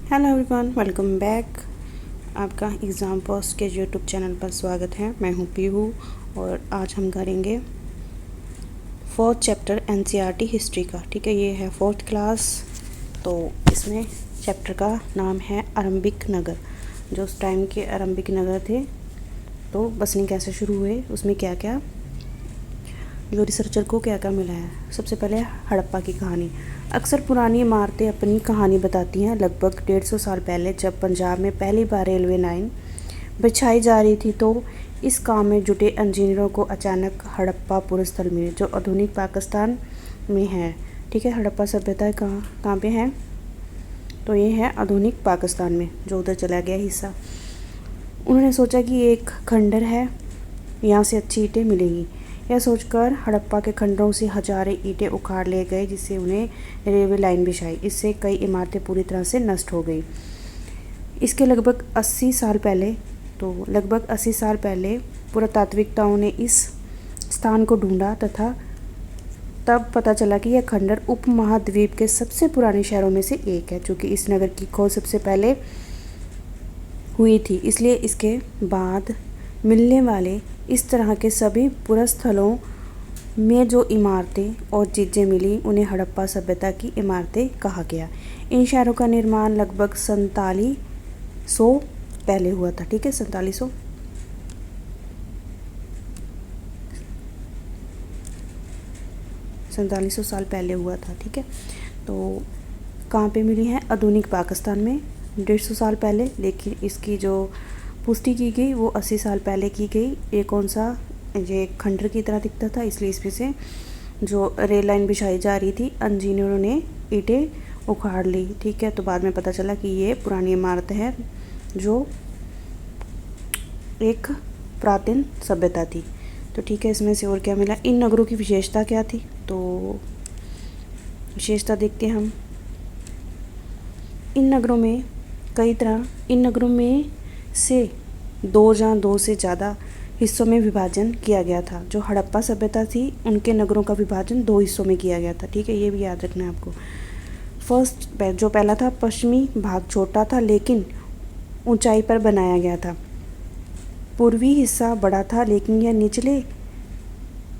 Hello everyone, welcome back. आपका exam post के YouTube channel पर स्वागत है। मैं हूँ पीहू और आज हम करेंगे फोर्थ चैप्टर एनसीईआरटी हिस्ट्री का। ठीक है, ये है फोर्थ क्लास। तो इसमें चैप्टर का नाम है आरंभिक नगर। जो उस टाइम के आरंभिक नगर थे तो बसने कैसे शुरू हुए, उसमें क्या क्या जो रिसर्चर को क्या क्या मिला है। सबसे पहले हड़प्पा की कहानी। अक्सर पुरानी इमारतें अपनी कहानी बताती हैं। लगभग 150 साल पहले जब पंजाब में पहली बार रेलवे लाइन बिछाई जा रही थी तो इस काम में जुटे इंजीनियरों को अचानक हड़प्पा पुरस्थल मिले, जो आधुनिक पाकिस्तान में है। ठीक है, हड़प्पा सभ्यता कहाँ पे है, तो ये है आधुनिक पाकिस्तान में, जो उधर चला गया हिस्सा। उन्होंने सोचा कि एक खंडर है, यहाँ से अच्छी ईंटें मिलेंगी। यह सोचकर हड़प्पा के खंडरों से हजारों ईंटें उखाड़ लिए गए, जिससे उन्हें रेलवे लाइन बिछाई। इससे कई इमारतें पूरी तरह से नष्ट हो गई। इसके लगभग 80 साल पहले पुरातात्विकताओं ने इस स्थान को ढूंढा तथा तब पता चला कि यह खंडर उपमहाद्वीप के सबसे पुराने शहरों में से एक है, चूँकि इस नगर की खोज सबसे पहले हुई थी। इसलिए इसके बाद मिलने वाले इस तरह के सभी पुरस्थलों में जो इमारतें और चीज़ें मिली उन्हें हड़प्पा सभ्यता की इमारतें कहा गया। इन शहरों का निर्माण लगभग 4700 पहले हुआ था। ठीक है, 4700 साल पहले हुआ था। ठीक है, तो कहाँ पे मिली हैं? आधुनिक पाकिस्तान में 150 साल पहले, लेकिन इसकी जो पुष्टि की गई वो 80 साल पहले की गई। ये कौन सा, ये खंडर की तरह दिखता था, इसलिए इसमें से जो रेल लाइन बिछाई जा रही थी इंजीनियरों ने ईंटें उखाड़ ली। ठीक है, तो बाद में पता चला कि ये पुरानी इमारत है जो एक प्राचीन सभ्यता थी। तो ठीक है, इसमें से और क्या मिला? इन नगरों की विशेषता क्या थी, तो विशेषता देखते हैं हम। इन नगरों में से दो से ज़्यादा हिस्सों में विभाजन किया गया था। जो हड़प्पा सभ्यता थी उनके नगरों का विभाजन 2 हिस्सों में किया गया था। ठीक है, ये भी याद रखना है आपको। जो पहला था, पश्चिमी भाग छोटा था लेकिन ऊंचाई पर बनाया गया था। पूर्वी हिस्सा बड़ा था लेकिन यह निचले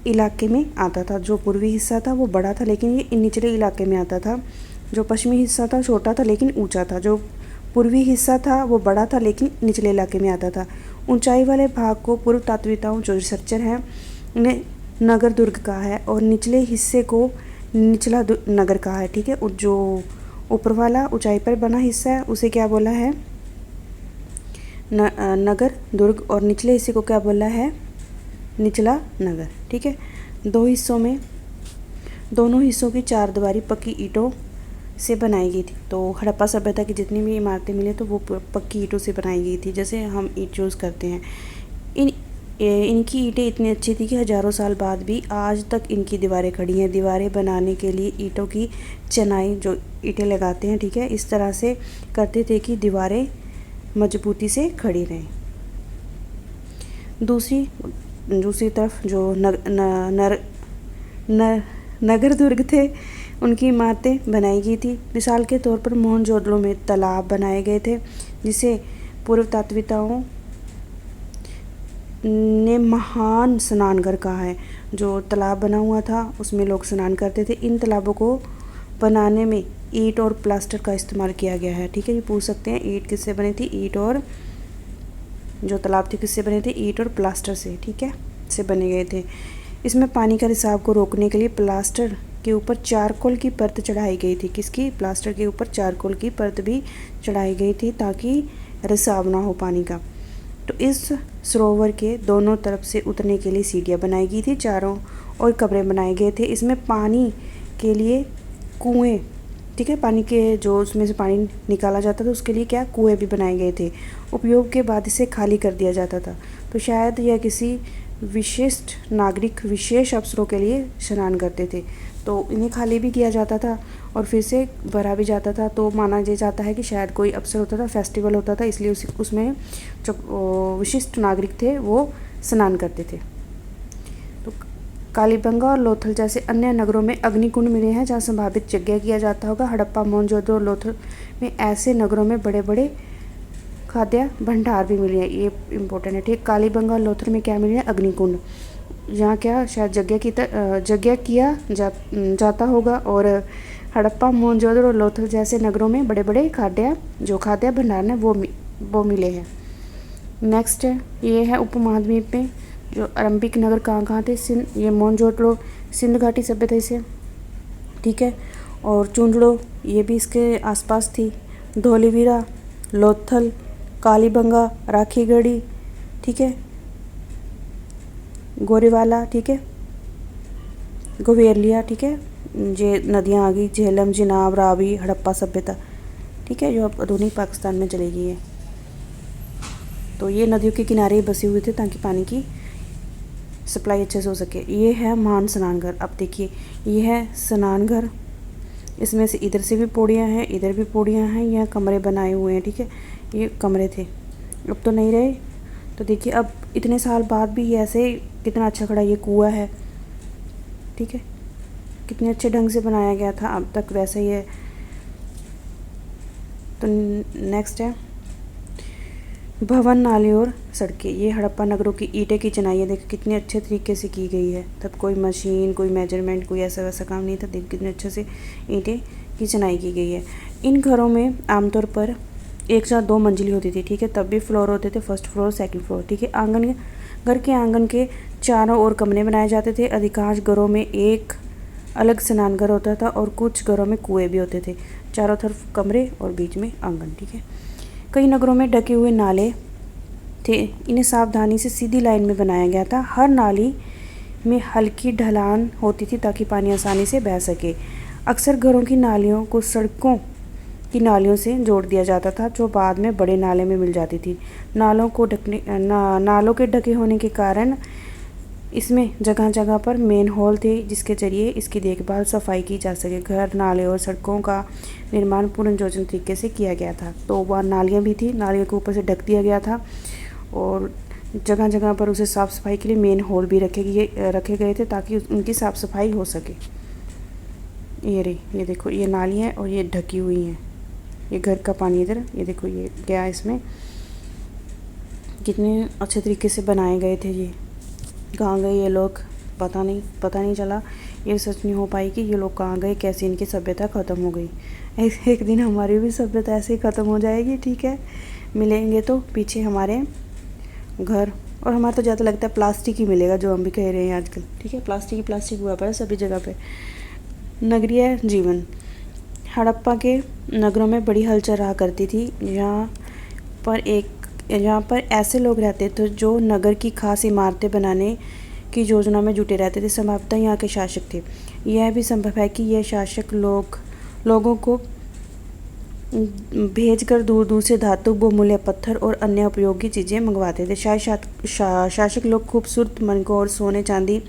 इलाके में आता था। जो पूर्वी हिस्सा था वो बड़ा था लेकिन ये निचले इलाके में आता था। जो पश्चिमी हिस्सा था छोटा था लेकिन ऊंचा था। जो पूर्वी हिस्सा था वो बड़ा था लेकिन निचले इलाके में आता था। ऊंचाई वाले भाग को पूर्व तात्विकताओं, जो रिसर्चर हैं, ने नगर दुर्ग कहा है और निचले हिस्से को निचला नगर कहा है। ठीक है, जो ऊपर वाला ऊंचाई पर बना हिस्सा है उसे क्या बोला है? नगर दुर्ग। और निचले हिस्से को क्या बोला है? निचला नगर। ठीक है, दोनों हिस्सों की चारदीवारी पक्की ईंटों से बनाई गई थी। तो हड़प्पा सभ्यता की जितनी भी इमारतें मिली तो वो पक्की ईंटों से बनाई गई थी, जैसे हम ईंट यूज़ करते हैं। इनकी ईंटें इतनी अच्छी थी कि हज़ारों साल बाद भी आज तक इनकी दीवारें खड़ी हैं। दीवारें बनाने के लिए ईंटों की चनाई, जो ईंटें लगाते हैं, ठीक है, इस तरह से करते थे कि दीवारें मजबूती से खड़ी रहें। दूसरी तरफ जो नगर दुर्ग थे उनकी इमारतें बनाई गई थी। मिसाल के तौर पर मोहनजोदड़ो में तालाब बनाए गए थे, जिसे पूर्व तात्विकताओं ने महान स्नानघर कहा है। जो तालाब बना हुआ था उसमें लोग स्नान करते थे। इन तालाबों को बनाने में ईंट और प्लास्टर का इस्तेमाल किया गया है। ठीक है, ये पूछ सकते हैं ईंट किससे बनी थी? ईंट और जो तालाब थे किससे बने थे? ईंट और प्लास्टर से। ठीक है, से बने गए थे। इसमें पानी का रिसाव को रोकने के लिए प्लास्टर के ऊपर चारकोल की परत चढ़ाई गई थी। किसकी? प्लास्टर के ऊपर चारकोल की परत भी चढ़ाई गई थी ताकि रिसाव ना हो पानी का। तो इस सरोवर के दोनों तरफ से उतरने के लिए सीढ़ियाँ बनाई गई थी। चारों और कमरे बनाए गए थे। इसमें पानी के लिए कुएँ, ठीक है, पानी के जो उसमें से पानी निकाला जाता था उसके लिए क्या कुएँ भी बनाए गए थे। उपयोग के बाद इसे खाली कर दिया जाता था। तो शायद यह किसी विशिष्ट नागरिक विशेष अवसरों के लिए स्नान करते थे, तो इन्हें खाली भी किया जाता था और फिर से भरा भी जाता था। तो माना जाता है कि शायद कोई अवसर होता था, फेस्टिवल होता था, इसलिए उसमें जो विशिष्ट नागरिक थे वो स्नान करते थे। तो कालीबंगा और लोथल जैसे अन्य नगरों में अग्निकुंड मिले हैं जहाँ संभावित यज्ञ किया जाता होगा। हड़प्पा, मोहनजोदड़ो और लोथल में ऐसे नगरों में बड़े बड़े खाद्य भंडार भी मिले हैं। ये इम्पोर्टेंट है, ठीक। कालीबंगा और लोथल में क्या मिले हैं? अग्निकुंड। यहाँ क्या शायद यज्ञ किया जाता होगा। और हड़प्पा, मोहनजोदड़ो और लोथल जैसे नगरों में बड़े बड़े खाद्य भंडार हैं वो मिले हैं। नेक्स्ट है, ये है उपमहाद्वीप में जो आरंभिक नगर कहाँ थे? ये मोहनजोदड़ो सिंध घाटी सभ्यता से, ठीक है। और चुंडड़ो ये भी इसके आसपास थी। धोलीवीरा, लोथल, कालीबंगा, राखीगढ़ी, ठीक है, गोरेवाला, ठीक है, गोवेरलिया, ठीक है। ये नदियाँ आ गई, झेलम, जिनाब, रावी, हड़प्पा सभ्यता, ठीक है, जो अब आधुनिक पाकिस्तान में चली गई है। तो ये नदियों के किनारे बसे हुए थे ताकि पानी की सप्लाई अच्छे से हो सके। ये है महान स्नानघर। अब देखिए, ये है स्नानघर। इसमें से इधर से भी पौड़ियाँ हैं, इधर भी पौड़ियाँ हैं, यहाँ कमरे बनाए हुए हैं, ठीक है। ये कमरे थे, अब तो नहीं रहे। तो देखिए, अब इतने साल बाद भी ये ऐसे कितना अच्छा खड़ा ये कुआं है, ठीक है, कितने अच्छे ढंग से बनाया गया था, अब तक वैसे ही है। तो नेक्स्ट है भवन, नाले और सड़कें। ये हड़प्पा नगरों की ईंटें की चिनाई है। देखो कितने अच्छे तरीके से की गई है। तब कोई मशीन, कोई मेजरमेंट, कोई ऐसा वैसा काम नहीं था। देखो कितने अच्छे से ईंटें की चिनाई की गई है। इन घरों में आमतौर पर एक या दो मंजिली होती थी, ठीक है। तब भी फ्लोर होते थे, फर्स्ट फ्लोर, सेकंड फ्लोर, ठीक है। घर के आंगन के चारों ओर कमरे बनाए जाते थे। अधिकांश घरों में एक अलग स्नानघर होता था और कुछ घरों में कुएं भी होते थे। चारों तरफ कमरे और बीच में आंगन, ठीक है। कई नगरों में ढके हुए नाले थे। इन्हें सावधानी से सीधी लाइन में बनाया गया था। हर नाली में हल्की ढलान होती थी ताकि पानी आसानी से बह सके। अक्सर घरों की नालियों को सड़कों की नालियों से जोड़ दिया जाता था, जो बाद में बड़े नाले में मिल जाती थी। नालों के ढके होने के कारण इसमें जगह जगह पर मेन होल थे, जिसके जरिए इसकी देखभाल, सफाई की जा सके। घर, नाले और सड़कों का निर्माण पूर्ण योजना तरीके से किया गया था। तो वहाँ नालियाँ भी थी, नालियों के ऊपर से ढक दिया गया था और जगह जगह पर उसे साफ़ सफाई के लिए मेन होल भी रखे गए थे ताकि उनकी साफ़ सफाई हो सके। ये देखो, ये नाली है और ये ढकी हुई हैं। ये घर का पानी इधर, ये देखो ये गया इसमें। कितने अच्छे तरीके से बनाए गए थे। ये कहाँ गए ये लोग, पता नहीं चला। ये सच नहीं हो पाई कि ये लोग कहाँ गए, कैसे इनकी सभ्यता ख़त्म हो गई। एक दिन हमारी भी सभ्यता ऐसे ही ख़त्म हो जाएगी, ठीक है। मिलेंगे तो पीछे हमारे घर, और हमारा तो ज़्यादा लगता है प्लास्टिक ही मिलेगा, जो हम भी कह रहे हैं आजकल, ठीक है। प्लास्टिक हुआ पड़ा सभी जगह पे। नगरीय जीवन, हड़प्पा के नगरों में बड़ी हलचल रहा करती थी। यहाँ पर ऐसे लोग रहते थे जो नगर की खास इमारतें बनाने की योजना में जुटे रहते थे। संभवतः यहाँ के शासक थे। यह भी संभव है कि यह शासक लोगों को भेजकर दूर दूर से धातु, बहुमूल्य पत्थर और अन्य उपयोगी चीज़ें मंगवाते थे। शायद शासक लोग खूबसूरत मनकों और सोने चांदी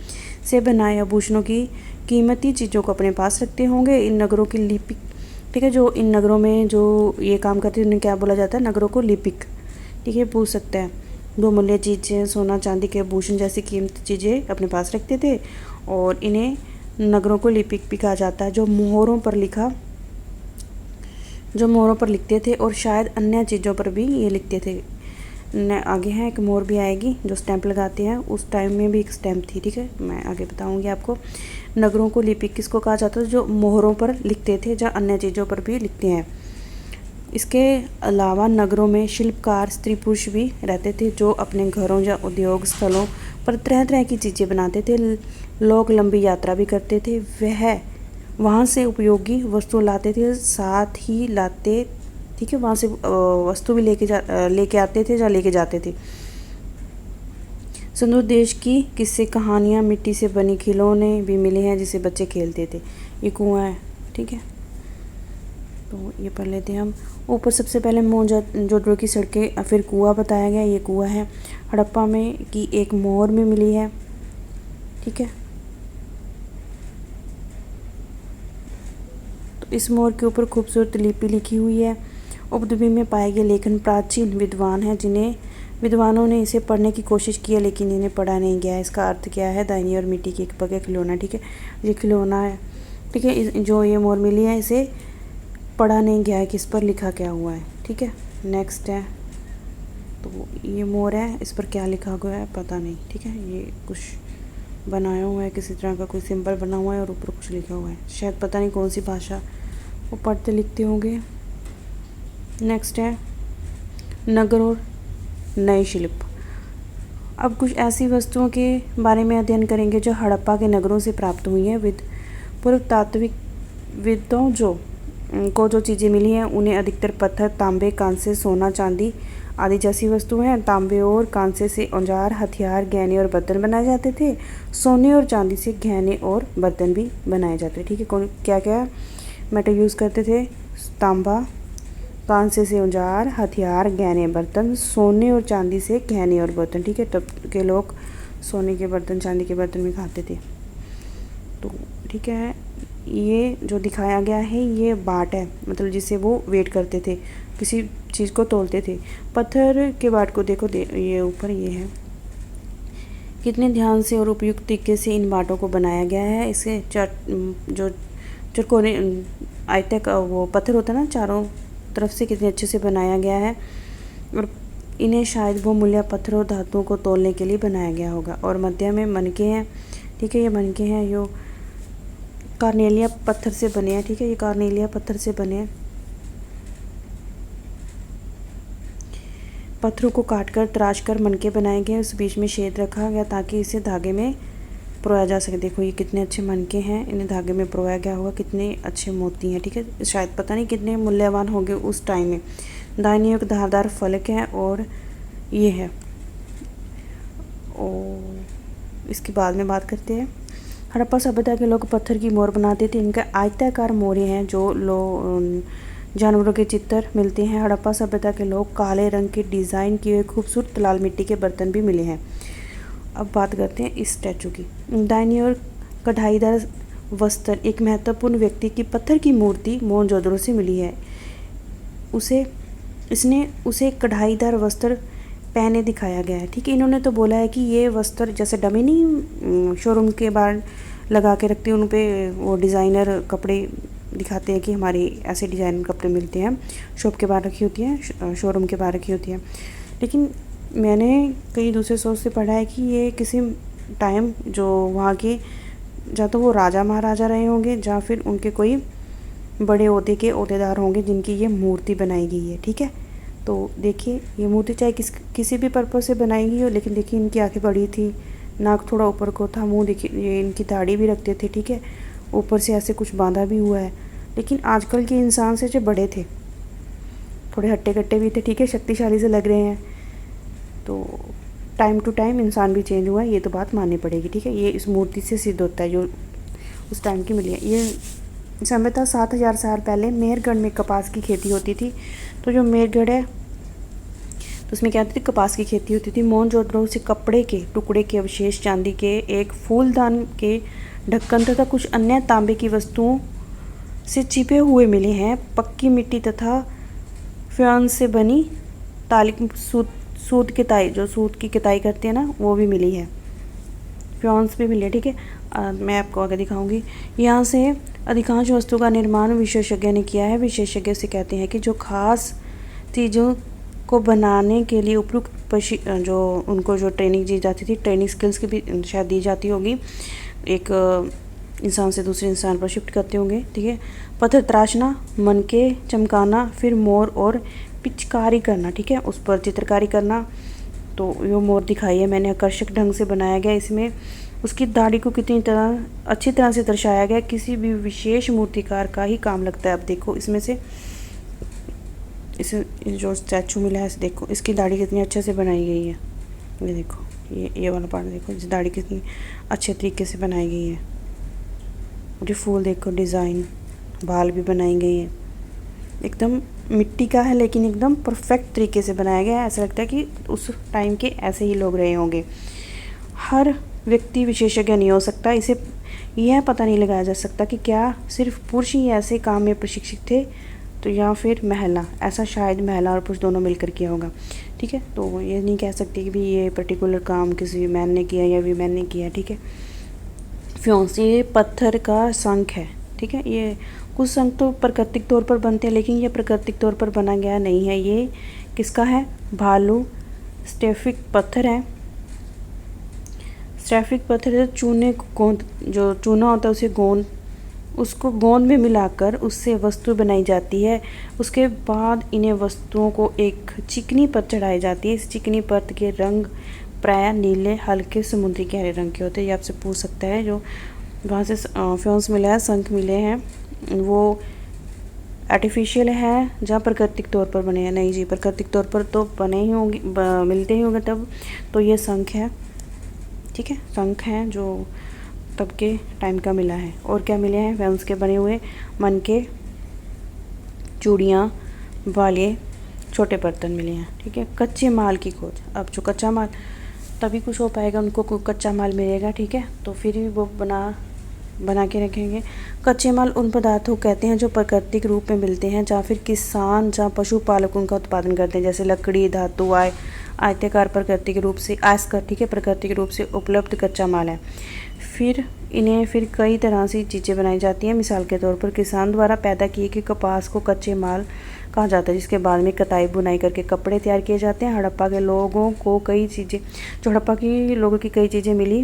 से बनाए आभूषणों की कीमती चीज़ों को अपने पास रखते होंगे। इन नगरों की लिपिक, ठीक है, जो इन नगरों में जो ये काम करते हैं उन्हें क्या बोला जाता है? नगरों को लिपिक, ठीक है, पूछ सकते हैं। बहुमूल्य चीज़ें, सोना चांदी के आभूषण जैसी कीमती चीज़ें अपने पास रखते थे और इन्हें नगरों को लिपिक भी कहा जाता है, जो मोहरों पर लिखते थे और शायद अन्य चीज़ों पर भी ये लिखते थे। आगे है एक मोहर भी आएगी जो स्टैंप लगाते हैं, उस टाइम में भी एक स्टैंप थी, ठीक है, मैं आगे बताऊंगी आपको। नगरों को लिपिक किसको कहा जाता था? जो मोहरों पर लिखते थे, या अन्य चीज़ों पर भी लिखते हैं। इसके अलावा नगरों में शिल्पकार, स्त्री पुरुष भी रहते थे जो अपने घरों या उद्योग स्थलों पर तरह तरह की चीज़ें बनाते थे। लोग लंबी यात्रा भी करते थे, वह वहाँ से उपयोगी वस्तु लाते थे, साथ ही लाते, ठीक है, वहाँ से वस्तु भी लेके आते थे या लेके जाते थे। सिंधु देश की किस्से, कहानियाँ, मिट्टी से बनी खिलौने भी मिले हैं जिसे बच्चे खेलते थे। ये कुआं है, ठीक है, तो ये पढ़ लेते हैं हम। ऊपर सबसे पहले मोहनजोदड़ो की सड़कें, फिर कुआं बताया गया। ये कुआं है हड़प्पा में की एक मोहर में मिली है, ठीक है। तो इस मोहर के ऊपर खूबसूरत लिपि लिखी हुई है। उपद्वीप में पाए गए लेखन प्राचीन विद्वान हैं जिन्हें विद्वानों ने इसे पढ़ने की कोशिश की है लेकिन इन्हें पढ़ा नहीं गया। इसका अर्थ क्या है? दाहिनी और मिट्टी के एक पग खिलौना, ठीक है, ये खिलौना है, ठीक है। जो ये मोर मिली है इसे पढ़ा नहीं गया है कि इस पर लिखा क्या हुआ है, ठीक है। नेक्स्ट है, तो ये मोर है, इस पर क्या लिखा हुआ है पता नहीं, ठीक है। ये कुछ बनाया हुआ है, किसी तरह का कोई सिंबल बना हुआ है और ऊपर कुछ लिखा हुआ है, शायद पता नहीं कौन सी भाषा वो पढ़ते लिखते होंगे। नेक्स्ट है नगर और नए शिल्प। अब कुछ ऐसी वस्तुओं के बारे में अध्ययन करेंगे जो हड़प्पा के नगरों से प्राप्त हुई हैं। पुरातात्विकविदों को जो चीज़ें मिली हैं उन्हें अधिकतर पत्थर, तांबे, कांसे, सोना, चांदी आदि जैसी वस्तुएं हैं। तांबे और कांसे से औजार, हथियार, गहने और बर्तन बनाए जाते थे। सोने और चांदी से गहने और बर्तन भी बनाए जाते थे, ठीक है। कौन क्या क्या मेटल यूज़ करते थे? तांबा, कांसे से औजार, हथियार, गहने, बर्तन, सोने और चांदी से गहने और बर्तन, ठीक है। तब के लोग सोने के बर्तन, चांदी के बर्तन भी खाते थे, तो ठीक है। ये जो दिखाया गया है ये बाट है, मतलब जिसे वो वेट करते थे, किसी चीज़ को तोलते थे। पत्थर के बाट को देखो, ये ऊपर ये है। कितने ध्यान से और उपयुक्त तरीके से इन बाटों को बनाया गया है। इसे जो चरकोने आयतक वो पत्थर होता है ना, चारों तरफ से कितने अच्छे से बनाया गया है। और इन्हें शायद बहुमूल्य पत्थरों और धातुओं को तोलने के लिए बनाया गया होगा। और मध्य में मनके हैं, ठीक है। ये मनके हैं, यो कार्नेलिया पत्थर से बने हैं, ठीक है। ये कार्नेलिया पत्थर से बने हैं। पत्थरों को काटकर तराश कर मनके बनाए गए, उस बीच में छेद रखा गया ताकि इसे धागे में परोया जा सके। देखो ये कितने अच्छे मनके हैं, इन्हें धागे में परोया गया होगा, कितने अच्छे मोती हैं, ठीक है। शायद पता नहीं कितने मूल्यवान होंगे उस टाइम में। दाहिनी ओर धारदार फलक है और ये है। और इसके बाद में बात करते हैं। हड़प्पा सभ्यता के लोग पत्थर की मोर बनाते थे। इनका आयताकार मोरे हैं जो जानवरों के चित्र मिलते हैं। हड़प्पा सभ्यता के लोग काले रंग के डिज़ाइन किए हुए खूबसूरत लाल मिट्टी के बर्तन भी मिले हैं। अब बात करते हैं इस स्टैचू की। दाहिनी ओर कढ़ाईदार वस्त्र, एक महत्वपूर्ण व्यक्ति की पत्थर की मूर्ति मोहनजोदड़ो से मिली है। इसने उसे कढ़ाईदार वस्त्र पहने दिखाया गया है, ठीक है। इन्होंने तो बोला है कि ये वस्त्र जैसे डमी नहीं शोरूम के बाहर लगा के रखते हैं, उन पे वो डिज़ाइनर कपड़े दिखाते हैं कि हमारे ऐसे डिज़ाइन कपड़े मिलते हैं, शॉप के बाहर रखी होती हैं, शोरूम के बाहर रखी होती हैं। लेकिन मैंने कई दूसरे सोर्स से पढ़ा है कि ये किसी टाइम जो वहाँ के या तो वो राजा महाराजा रहे होंगे या फिर उनके कोई बड़े ओहदे के ओहदेदार होंगे जिनकी ये मूर्ति बनाई गई है, ठीक है। तो देखिए ये मूर्ति चाहे किसी भी पर्पज़ से बनाई गई हो, लेकिन देखिए इनकी आंखें बड़ी थी, नाक थोड़ा ऊपर को था, मुंह देखिए, ये इनकी दाढ़ी भी रखते थे, ठीक है। ऊपर से ऐसे कुछ बांधा भी हुआ है। लेकिन आजकल के इंसान से जो बड़े थे, थोड़े हट्टे कट्टे भी थे, ठीक है, शक्तिशाली से लग रहे हैं। तो टाइम टू टाइम इंसान भी चेंज हुआ है, ये तो बात माननी पड़ेगी, ठीक है। ये इस मूर्ति से सिद्ध होता है जो उस टाइम की मिली है। ये सभ्यता 7000 साल पहले मेहरगढ़ में कपास की खेती होती थी। तो जो मेहरगढ़ है तो उसमें क्या होती थी? कपास की खेती होती थी। मोहनजोदड़ो से कपड़े के टुकड़े के अवशेष, चांदी के एक फूलदान के ढक्कन तथा कुछ अन्य तांबे की वस्तुओं से छिपे हुए मिले हैं। पक्की मिट्टी तथा फ्यान से बनी तालिक सूत की ताई, जो सूत की किताई करते हैं ना, वो भी मिली है। फ्यान्स भी मिले, ठीक है। मैं आपको आगे दिखाऊंगी। यहाँ से अधिकांश वस्तु का निर्माण विशेषज्ञ ने किया है। विशेषज्ञ से कहते हैं कि जो खास चीज़ों को बनाने के लिए उपयुक्त जो उनको जो ट्रेनिंग दी जाती थी, ट्रेनिंग स्किल्स की भी शायद दी जाती होगी, एक इंसान से दूसरे इंसान पर शिफ्ट करते होंगे, ठीक है। पत्थर तराशना, मनके चमकाना, फिर मोर और पिचकारी करना, ठीक है, उस पर चित्रकारी करना। तो ये मोर दिखाई है मैंने, आकर्षक ढंग से बनाया गया। इसमें उसकी दाढ़ी को कितनी अच्छी तरह से दर्शाया गया, किसी भी विशेष मूर्तिकार का ही काम लगता है। अब देखो इसमें से इसे जो स्टैचू मिला है, देखो इसकी दाढ़ी कितनी अच्छे से बनाई गई है। ये देखो, ये वाला पार्ट देखो, इस दाढ़ी कितनी अच्छे तरीके से बनाई गई है। और ये फूल देखो, डिज़ाइन, बाल भी बनाई गई है। एकदम मिट्टी का है लेकिन एकदम परफेक्ट तरीके से बनाया गया है। ऐसा लगता है कि उस टाइम के ऐसे ही लोग रहे होंगे। हर व्यक्ति विशेषज्ञ नहीं हो सकता। इसे यह पता नहीं लगाया जा सकता कि क्या सिर्फ पुरुष ही ऐसे काम में प्रशिक्षित थे तो या फिर महिला, ऐसा शायद महिला और पुरुष दोनों मिलकर किया होगा। ठीक है, तो ये नहीं कह सकते कि भी ये पर्टिकुलर काम किसी मैन ने किया या वीमेन ने किया। ठीक है, फ्योंस ये पत्थर का शंख है। ठीक है, ये कुछ शंख तो प्राकृतिक तौर पर बनते हैं, लेकिन ये प्राकृतिक तौर पर बना गया नहीं है। ये किसका है? भालू स्टेफिक पत्थर है। स्टेफिक पत्थर है, चूने को गोंद, जो चूना होता है उसे गोंद, उसको गोंद में मिलाकर उससे वस्तु बनाई जाती है। उसके बाद इन्हें वस्तुओं को एक चिकनी परत चढ़ाई जाती है। इस चिकनी परत के रंग प्रायः नीले, हल्के समुद्री गहरे रंग के होते हैं। ये आपसे पूछ सकता है। जो वहाँ से फ्योंस मिला है, शंख मिले हैं, वो आर्टिफिशियल है जहाँ प्राकृतिक तौर पर बने हैं? नहीं जी, प्राकृतिक तौर पर तो बने ही होंगे, मिलते ही होंगे तब। तो ये शंख है। ठीक है, शंख है जो तब के टाइम का मिला है। और क्या मिले हैं? फ्योंस के बने हुए मन के, चूड़ियाँ वाले छोटे बर्तन मिले हैं। ठीक है, कच्चे माल की खोज। अब जो कच्चा माल, तभी कुछ हो पाएगा, उनको कच्चा माल मिलेगा। ठीक है, तो फिर भी वो बना के रखेंगे। कच्चे माल उन पदार्थों को कहते हैं जो प्राकृतिक रूप में मिलते हैं, जहाँ फिर किसान जहाँ पशुपालक उनका उत्पादन करते हैं, जैसे लकड़ी, धातु, आयताकार प्राकृतिक रूप से आयस्कर। ठीक है, प्राकृतिक रूप से उपलब्ध कच्चा माल है। फिर इन्हें फिर कई तरह से चीज़ें बनाई जाती हैं। मिसाल के तौर पर किसान द्वारा पैदा किए गए कपास को कच्चे माल कहा जाता है, जिसके बाद में कताई बुनाई करके कपड़े तैयार किए जाते हैं। हड़प्पा के लोगों को कई चीज़ें, जो हड़प्पा के लोगों की कई चीज़ें मिली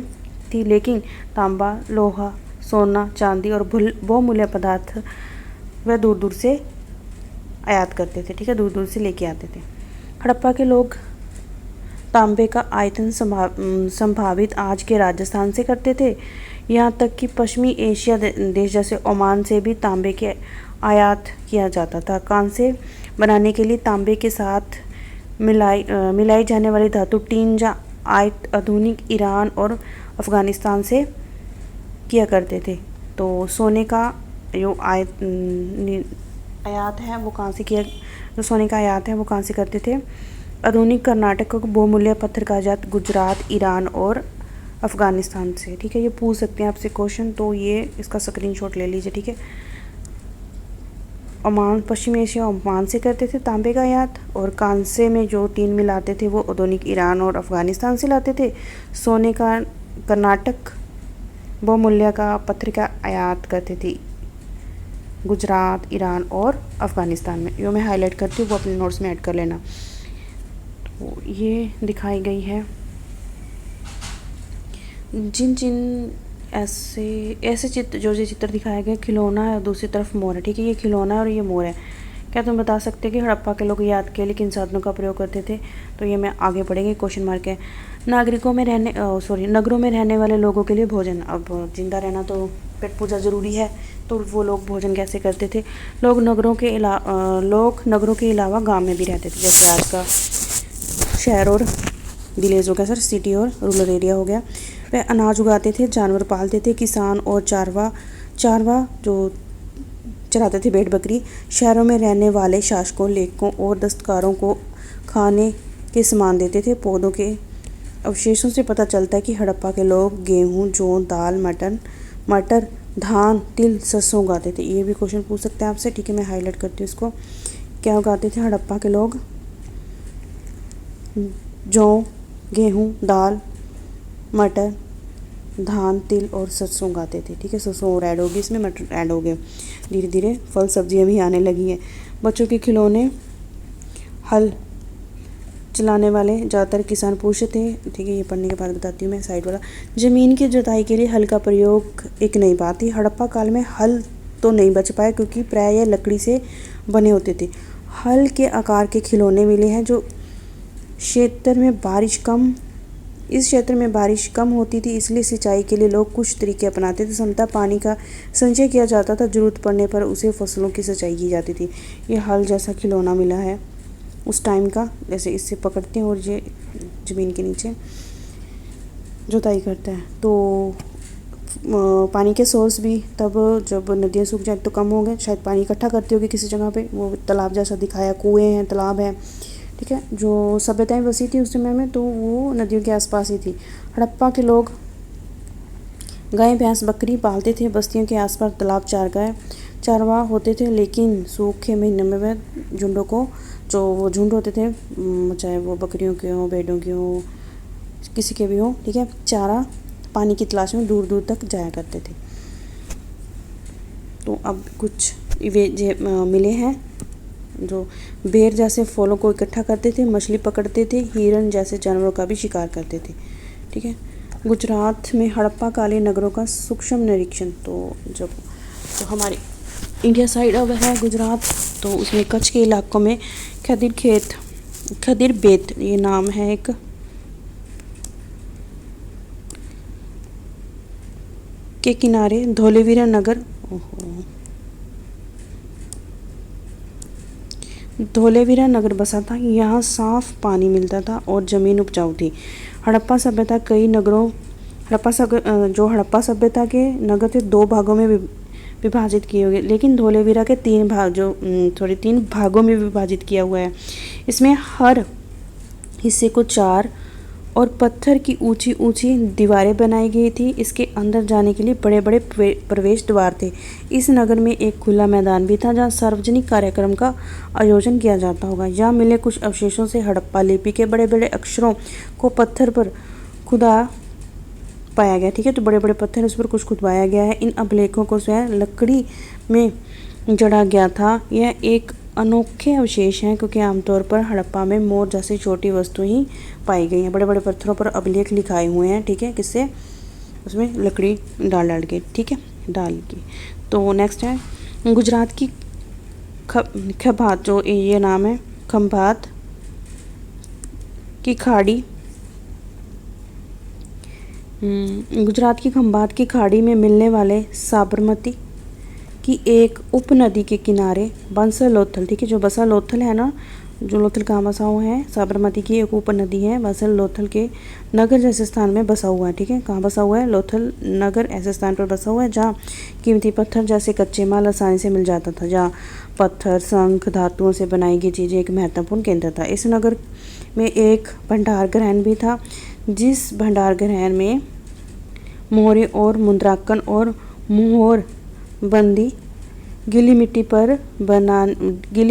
थी, लेकिन तांबा, लोहा, सोना, चांदी और बहुमूल्य पदार्थ वह दूर दूर से आयात करते थे। ठीक है, दूर दूर से लेके आते थे। हड़प्पा के लोग तांबे का आयतन संभावित आज के राजस्थान से करते थे। यहाँ तक कि पश्चिमी एशिया देश जैसे ओमान से भी तांबे के आयात किया जाता था। कांसे बनाने के लिए तांबे के साथ मिलाई जाने वाली धातु टीन जा आयत आधुनिक ईरान और अफ़गानिस्तान से किया करते थे। तो सोने का जो आयात है वो कहाँ से किया, जो सोने का आयात है वो कहाँ से करते थे? आधुनिक कर्नाटक को बहुमूल्य पत्थर का आयात गुजरात, ईरान और अफ़गानिस्तान से। ठीक है, ये पूछ सकते हैं आपसे क्वेश्चन, तो ये इसका स्क्रीनशॉट ले लीजिए। ठीक है, ओमान, पश्चिम एशिया ओमान से करते थे तांबे का आयात, और कांसे में जो टीन मिलाते थे वो आधुनिक ईरान और अफ़गानिस्तान से लाते थे। सोने का कर्नाटक बहुमूल्य का पत्थर का आयात करते थे गुजरात, ईरान और अफ़गानिस्तान में। यो मैं हाईलाइट करती हूँ, वो अपने नोट्स में ऐड कर लेना। तो ये दिखाई गई है जिन ऐसे चित्र, जो ये चित्र दिखाया गया, खिलौना है और दूसरी तरफ मोर है। ठीक है, ये खिलौना है और ये मोर है। क्या तुम बता सकते हैं कि हड़प्पा के लोग याद के लिए किन साधनों का प्रयोग करते थे? तो ये मैं आगे पढ़ेंगे, क्वेश्चन मार्क है। नगरों में रहने वाले लोगों के लिए भोजन। अब जिंदा रहना तो पेट पूजा ज़रूरी है, तो वो लोग भोजन कैसे करते थे? लोग नगरों के अलावा गाँव में भी रहते थे, जैसे आज का शहर और विलेज हो गया सर, सिटी और रूरल एरिया हो गया। वह अनाज उगाते थे, जानवर पालते थे। किसान और चारवा जो चराते थे भेड़ बकरी। शहरों में रहने वाले शासकों, लेखकों और दस्तकारों को खाने के सामान देते थे। पौधों के अवशेषों से पता चलता है कि हड़प्पा के लोग गेहूँ, जौ, दाल, मटर, धान, तिल, सरसों उगाते थे। ये भी क्वेश्चन पूछ सकते हैं आपसे। ठीक है, मैं हाईलाइट करती हूँ इसको। क्या उगाते थे हड़प्पा के लोग? जौ, गेहूँ, दाल, मटर, धान, तिल और सरसों उगाते थे। ठीक है, सरसों और ऐड होगी इसमें, मटर ऐड हो गए। धीरे धीरे फल सब्जियां भी आने लगी हैं। बच्चों के खिलौने, हल चलाने वाले ज़्यादातर किसान पुरुष थे। ठीक है, ये पढ़ने के बाद बताती हूँ मैं साइड वाला। ज़मीन की जुताई के लिए हल का प्रयोग एक नई बात थी। हड़प्पा काल में हल तो नहीं बच पाए, क्योंकि प्राय यह लकड़ी से बने होते थे। हल के आकार के खिलौने मिले हैं। इस क्षेत्र में बारिश कम होती थी, इसलिए सिंचाई के लिए लोग कुछ तरीके अपनाते थे। क्षमता पानी का संचय किया जाता था, जरूरत पड़ने पर उसे फसलों की सिंचाई की जाती थी। ये हल जैसा खिलौना मिला है उस टाइम का, जैसे इससे पकड़ते हैं और ये ज़मीन के नीचे जुताई करता है। तो पानी के सोर्स भी तब जब नदियाँ सूख जाए तो कम हो गए, शायद पानी इकट्ठा करती होगी किसी जगह पे, वो तालाब जैसा दिखाया, कुएँ हैं, तालाब है। ठीक है, जो सभ्यताएं बसी थी उस समय में तो वो नदियों के आसपास ही थी। हड़प्पा के लोग गाय, भैंस, बकरी पालते थे। बस्तियों के आसपास तालाब, चारगाह चरवाहा होते थे, लेकिन सूखे महीनों में वह झुंडों को, जो वो झुंड होते थे, चाहे वो बकरियों के हों, भेड़ों के हों, किसी के भी हों, ठीक है, चारा पानी की तलाश में दूर दूर तक जाया करते थे। तो अब कुछ वे मिले हैं जो बेर जैसे फलों को इकट्ठा करते थे, मछली पकड़ते थे, हिरन जैसे जानवरों का भी शिकार करते थे, ठीक है। गुजरात में हड़प्पा कालीन नगरों का सूक्ष्म निरीक्षण, तो जब तो हमारी इंडिया साइड अब है गुजरात, तो उसमें कच्छ के इलाकों में खदीर बेत ये नाम है एक के किनारे धोलेवीरा नगर, धोलेवीरा नगर बसा था। यहाँ साफ पानी मिलता था और ज़मीन उपजाऊ थी। हड़प्पा सभ्यता कई नगरों हड़प्पा सभ्यता के नगर थे, 2 भागों में विभाजित किए हुए, लेकिन धोलेवीरा के 3 भागों में विभाजित किया हुआ है। इसमें हर हिस्से को 4 और पत्थर की ऊंची ऊंची दीवारें बनाई गई थी। इसके अंदर जाने के लिए बड़े बड़े प्रवेश द्वार थे। इस नगर में एक खुला मैदान भी था जहाँ सार्वजनिक कार्यक्रम का आयोजन किया जाता होगा। यहाँ मिले कुछ अवशेषों से हड़प्पा लिपि के बड़े बड़े अक्षरों को पत्थर पर खुदा पाया गया, ठीक है। तो बड़े बड़े पत्थर उस पर कुछ खुदवाया गया है। इन अभिलेखों को स्वयं लकड़ी में जड़ा गया था। यह एक अनोखे अवशेष हैं क्योंकि आमतौर पर हड़प्पा में मोर जैसी छोटी वस्तु ही पाई गई हैं। बड़े बड़े पत्थरों पर अभिलेख लिखाए हुए हैं, ठीक है, किससे, उसमें लकड़ी डाल के, ठीक है, डाल के। तो नेक्स्ट है गुजरात की खंभात, जो ये नाम है खंभात की खाड़ी। गुजरात की खंभात की खाड़ी में मिलने वाले साबरमती की एक उपनदी के किनारे बंसल लोथल, ठीक है, जो बंसल लोथल है ना, जो लोथल कहाँ बसा हुआ है, साबरमती की एक उपनदी है, बंसल लोथल के नगर जैसे स्थान में बसा हुआ है, ठीक है। कहाँ बसा हुआ है, लोथल नगर ऐसे स्थान पर बसा हुआ है जहाँ कीमती पत्थर जैसे कच्चे माल आसानी से मिल जाता था, जहाँ पत्थर, शंख, धातुओं से बनाई गई चीज़ें एक महत्वपूर्ण केंद्र था। इस नगर में एक भंडार ग्रहण भी था, जिस भंडार ग्रहण में मोहरे और मुद्रांकन और मोहर बंदी गीली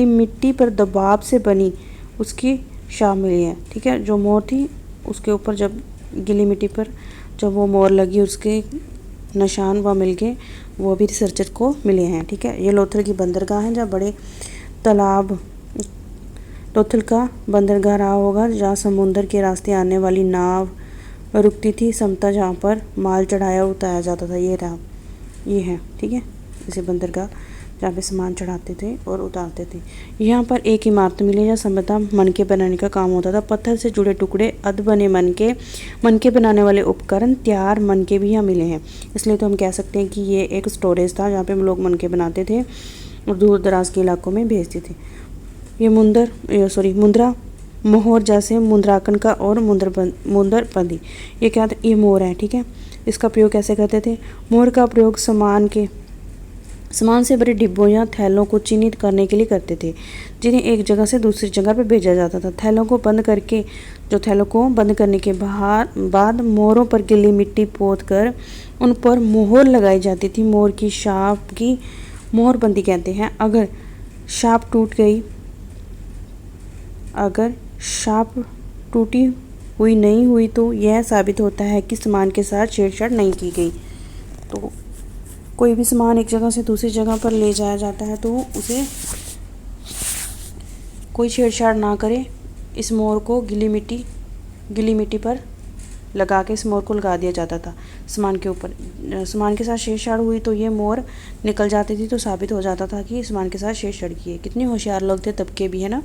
मिट्टी पर दबाव से बनी उसकी शामिल है, ठीक है। जो मोहर थी उसके ऊपर जब गीली मिट्टी पर जब वो मोहर लगी, उसके निशान वह मिल गए, वो भी रिसर्चर को मिले हैं, ठीक है। ये लोथल की बंदरगाह है, जहाँ बड़े तालाब, लोथल का बंदरगाह रहा होगा जहाँ समुद्र के रास्ते आने वाली नाव रुकती थी, समता जहाँ पर माल चढ़ाया और उतारा जाता था, ये है, ठीक है, इसे बंदरगाह जहाँ पे सामान चढ़ाते थे और उतारते थे। यहाँ पर एक इमारत मिली जहाँ संभवतः मनके बनाने का काम होता था। पत्थर से जुड़े टुकड़े, अध बने मनके बनाने वाले उपकरण, तैयार मनके भी यहाँ मिले हैं। इसलिए तो हम कह सकते हैं कि ये एक स्टोरेज था जहाँ पे हम लोग मनके बनाते थे और दूर दराज के इलाकों में भेजते थे। ये मुंद्रा मोहर जैसे मुद्रांकन का और मुंदरबंदी, ये क्या था, ये मोहर है, ठीक है। इसका प्रयोग कैसे करते थे, मोहर का प्रयोग सामान से भरे डिब्बों या थैलों को चिन्हित करने के लिए करते थे, जिन्हें एक जगह से दूसरी जगह पर भेजा जाता था। थैलों को बंद करने के बाद मोहरों पर गीली मिट्टी पोत कर उन पर मोहर लगाई जाती थी। मोहर की शाप की मोहरबंदी कहते हैं। अगर शाप टूटी हुई नहीं हुई तो यह साबित होता है कि सामान के साथ छेड़छाड़ नहीं की गई। तो कोई भी सामान एक जगह से दूसरी जगह पर ले जाया जाता है तो उसे कोई छेड़छाड़ ना करे। इस मोहर को गीली मिट्टी पर लगा के इस मोहर को लगा दिया जाता था सामान के ऊपर। सामान के साथ छेड़छाड़ हुई तो ये मोहर निकल जाती थी, तो साबित हो जाता था कि सामान के साथ छेड़छाड़ की है। कितने होशियार लोग थे तब के भी, है ना।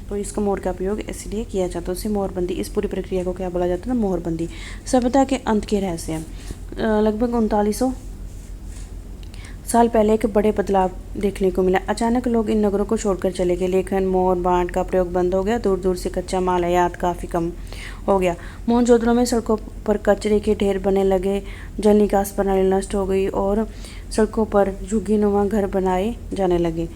तो इसका मोहर का प्रयोग इसलिए किया जाता है, उसे मोहरबंदी। इस पूरी प्रक्रिया को क्या बोला जाता है, मोहरबंदी। सभ्यता के अंत के रहस्य। लगभग 3900 साल पहले एक बड़े बदलाव देखने को मिला। अचानक लोग इन नगरों को छोड़कर चले गए। लेखन, मोहर, बांट का प्रयोग बंद हो गया। दूर दूर से कच्चा माल आयात काफ़ी कम हो गया। मोहनजोदड़ो में सड़कों पर कचरे के ढेर बनने लगे। जल निकास प्रणाली नष्ट हो गई और सड़कों पर झुग्गीनुमा घर बनाए जाने लगे।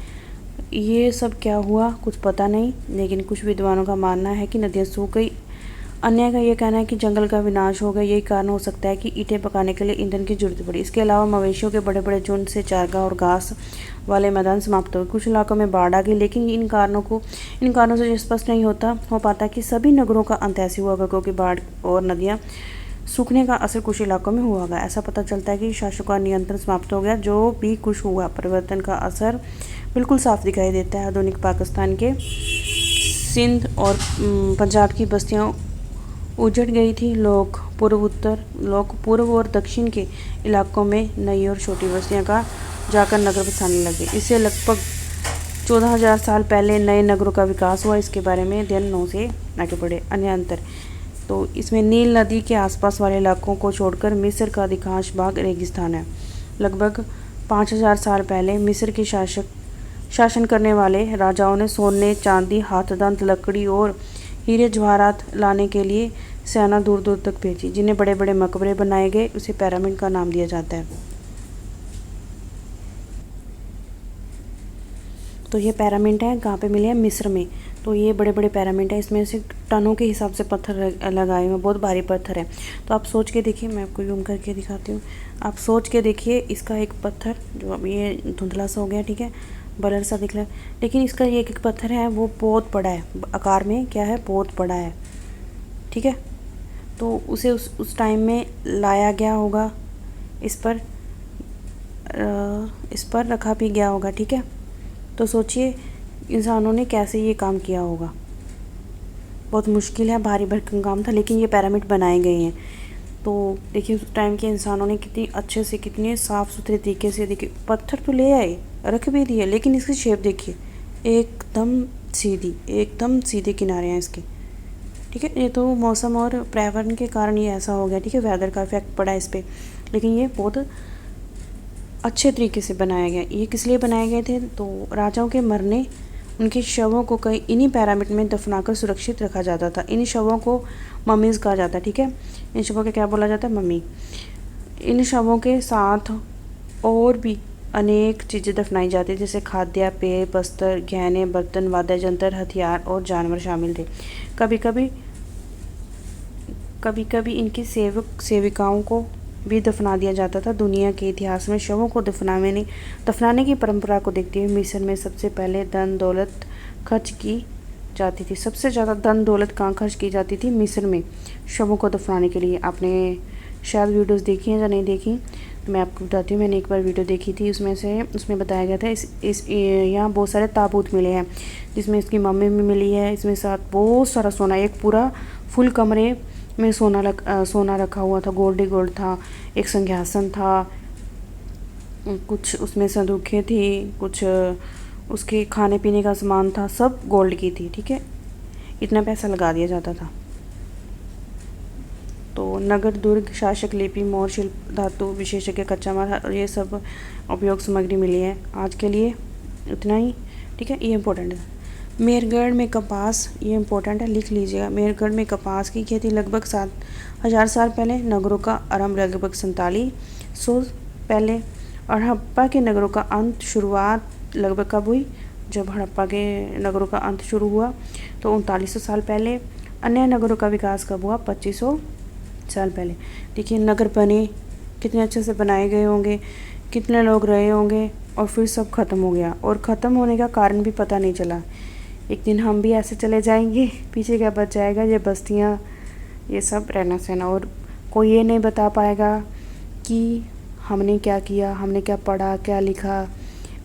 ये सब क्या हुआ कुछ पता नहीं, लेकिन कुछ विद्वानों का मानना है कि नदियाँ सूख गई अन्य का ये कहना है कि जंगल का विनाश हो गया, यही कारण हो सकता है कि ईंटें पकाने के लिए ईंधन की जरूरत पड़ी। इसके अलावा मवेशियों के बड़े बड़े झुंड से चारगाह और घास वाले मैदान समाप्त हो गए। कुछ इलाकों में बाढ़ आ गई, लेकिन इन कारणों से स्पष्ट नहीं हो पाता कि सभी नगरों का अंत ऐसे हुआ होगा, क्योंकि बाढ़ और नदियाँ सूखने का असर कुछ इलाकों में हुआ होगा। ऐसा पता चलता है कि शासकों का नियंत्रण समाप्त हो गया। जो भी कुछ हुआ, परिवर्तन का असर बिल्कुल साफ दिखाई देता है। आधुनिक पाकिस्तान के सिंध और पंजाब की बस्तियां उजड़ गई थी। लोग पूर्व और दक्षिण के इलाकों में नई और छोटी बस्तियां का जाकर नगर बसाने लगे। इससे लगभग 14,000 साल पहले नए नगरों का विकास हुआ। इसके बारे में अध्ययन 9 से आगे बढ़े। अन्य अंतर, तो इसमें नील नदी के आसपास वाले इलाकों को छोड़कर मिस्र का अधिकांश भाग रेगिस्तान है। लगभग 5,000 साल पहले मिस्र के शासन करने वाले राजाओं ने सोने, चांदी, हाथदंत, लकड़ी और हीरे जवाहरात लाने के लिए सेना दूर दूर तक भेजी, जिन्हें बड़े बड़े मकबरे बनाए गए। उसे पिरामिड का नाम दिया जाता है। तो ये पिरामिड है, कहाँ पे मिले हैं? मिस्र में। तो ये बड़े बड़े पिरामिड है, इसमें से टनों के हिसाब से पत्थर लगाए हुए, बहुत भारी पत्थर है। तो आप सोच के देखिए, मैं आपको जूम करके दिखाती हूँ। आप सोच के देखिए, इसका एक पत्थर जो अब ये धुंधला सा हो गया, ठीक है, ब्लर सा दिख रहा है, लेकिन इसका ये एक पत्थर है वो बहुत बड़ा है, आकार में क्या है, बहुत बड़ा है, ठीक है। तो उसे उस टाइम में लाया गया होगा, इस पर रखा भी गया होगा, ठीक है। तो सोचिए इंसानों ने कैसे ये काम किया होगा। बहुत मुश्किल है, भारी भरकम काम था, लेकिन ये पिरामिड बनाए गए हैं। तो देखिए उस टाइम के इंसानों ने कितनी अच्छे से, कितने साफ़ सुथरे तरीके से, देखिए पत्थर तो ले आए, रख भी दिए, लेकिन इसकी शेप देखिए, एकदम सीधे किनारे हैं इसके, ठीक है। ये तो मौसम और पर्यावरण के कारण ये ऐसा हो गया, ठीक है, वेदर का इफेक्ट पड़ा इस पर, लेकिन ये बहुत अच्छे तरीके से बनाया गया। ये किस लिए बनाए गए थे? तो राजाओं के मरने, उनके शवों को कहीं इन्हीं पिरामिड में दफनाकर सुरक्षित रखा जाता था। इन शवों को मम्मीज़ कहा जाता है, ठीक है। इन शवों को क्या बोला जाता है? मम्मी। इन शवों के साथ और भी अनेक चीज़ें दफनाई जाती है, जैसे खाद्य, पेय, बस्तर, गहने, बर्तन, वाद्य यंत्र, हथियार और जानवर शामिल थे। कभी कभी इनकी सेविकाओं को भी दफना दिया जाता था। दुनिया के इतिहास में शवों को दफनाने की परंपरा को देखते हुए मिस्र में सबसे पहले धन दौलत खर्च की जाती थी। सबसे ज़्यादा धन दौलत कहाँ खर्च की जाती थी? मिस्र में, शवों को दफनाने के लिए। आपने शायद वीडियोस देखी हैं या नहीं देखी, तो मैं आपको बताती हूँ। मैंने एक बार वीडियो देखी थी, उसमें बताया गया था यहाँ बहुत सारे ताबूत मिले हैं, जिसमें इसकी मम्मी भी मिली है। इसमें साथ बहुत सारा सोना, एक पूरा फुल कमरे में सोना रखा हुआ था, गोल्ड था। एक सिंहासन था, कुछ उसमें संदूकें थी, कुछ उसके खाने पीने का सामान था, सब गोल्ड की थी, ठीक है। इतना पैसा लगा दिया जाता था। तो नगर, दुर्ग, शासक, लिपि, मोर, शिल्प, धातु, विशेषज्ञ, कच्चा माल और ये सब उपयोग सामग्री मिली है। आज के लिए इतना ही, ठीक है। ये इम्पोर्टेंट है। मेहरगढ़ में कपास, ये इम्पोर्टेंट है, लिख लीजिएगा। मेहरगढ़ में कपास की खेती लगभग 7,000 साल पहले। नगरों का आरंभ लगभग 4700 पहले। और हड़प्पा के नगरों का अंत, शुरुआत लगभग कब हुई? जब हड़प्पा के नगरों का अंत शुरू हुआ तो 3900 साल पहले। अन्य नगरों का विकास कब हुआ? 2500 साल पहले। देखिए नगर बने, कितने अच्छे से बनाए गए होंगे, कितने लोग रहे होंगे, और फिर सब ख़त्म हो गया। और ख़त्म होने का कारण भी पता नहीं चला। एक दिन हम भी ऐसे चले जाएंगे, पीछे क्या बच जाएगा? ये बस्तियाँ, ये सब रहना सहना, और कोई ये नहीं बता पाएगा कि हमने क्या किया, हमने क्या पढ़ा, क्या लिखा।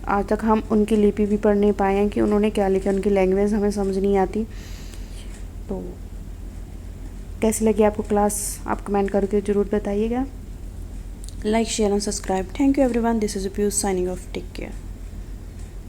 आज तक हम उनकी लिपि भी पढ़ नहीं पाए हैं कि उन्होंने क्या लिखा, उनकी लैंग्वेज हमें समझ नहीं आती। तो कैसी लगी आपको क्लास, आप कमेंट करके ज़रूर बताइएगा। Like, share and subscribe. Thank you everyone, this is Piyush signing off. Take care.